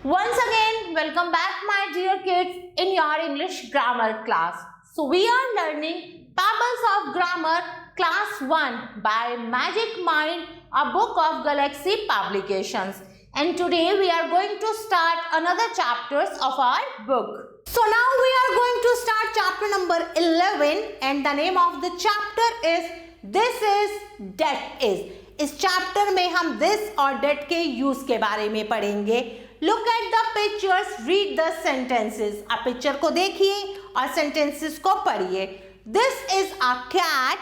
Once again, welcome back my dear kids in your English grammar class. So we are learning Pebbles of Grammar Class 1 by Magic Mind, a book of Galaxy Publications. And today we are going to start another chapters of our book. So now we are going to start chapter number 11 and the name of the chapter is This is, That is. इस chapter में हम this और that के use के बारे में पढ़ेंगे. Look at the pictures, read the sentences. आप पिक्चर को देखिए और sentences को पढ़िए. This is a cat.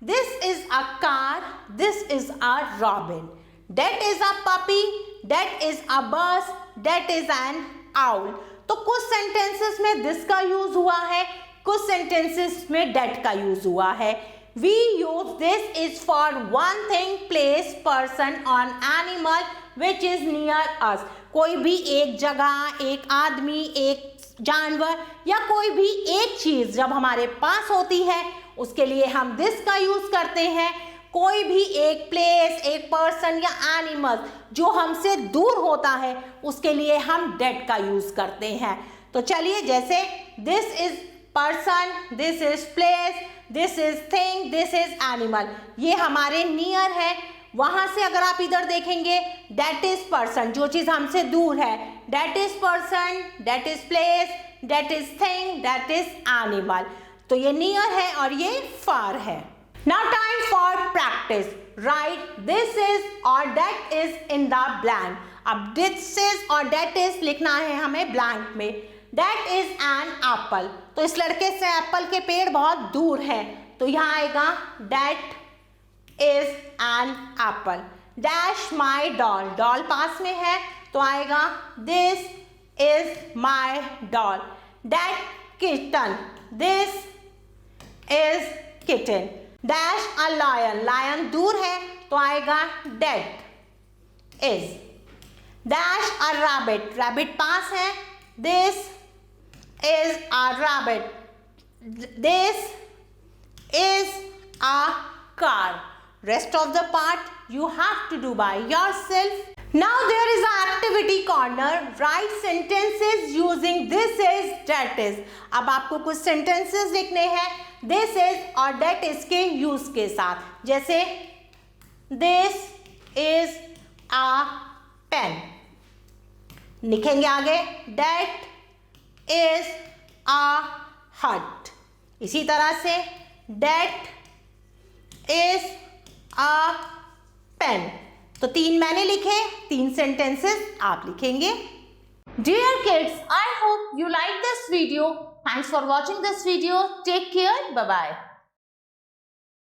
This is a car. This is a robin. That is a puppy. That is a bus. That is an owl. तो कुछ sentences में this का यूज हुआ है, कुछ sentences में that का यूज हुआ है. We use this is for one thing, place, person, or animal which is near us. कोई भी एक जगह, एक आदमी, एक जानवर या कोई भी एक चीज जब हमारे पास होती है उसके लिए हम this का यूज करते हैं. कोई भी एक प्लेस, एक पर्सन या एनिमल जो हमसे दूर होता है उसके लिए हम that का यूज करते हैं. तो चलिए, जैसे this is person, this is place, this is thing, this is animal, ये हमारे नियर है. वहां से अगर आप इधर देखेंगे that is person, जो चीज हमसे दूर है, that is person, that is place, that is thing, that is animal. तो ये नियर है और ये far है. Now time for practice. Write this is or that is in the blank. अब this is और that is लिखना है हमें blank में. That is an apple. तो इस लड़के से एप्पल के पेड़ बहुत दूर है, तो यहाँ आएगा that is an apple. Dash my doll. Doll पास में है तो आएगा this is my doll. That kitten. This is kitten. Dash a lion. lion दूर है तो आएगा that is. Dash a rabbit. rabbit पास है. This is a rabbit. This is a car. Rest of the part you have to do by yourself. Now there is an activity corner. Write sentences using this is, that is. अब आपको कुछ sentences लिखने हैं this is और that is के use के साथ. जैसे this is a pen. लिखेंगे आगे that is a hut. इसी तरह से that is a pen. तो 3 मैंने लिखे, 3 sentences आप लिखेंगे. Dear kids, I hope you like this video. Thanks for watching this video. Take care. Bye bye.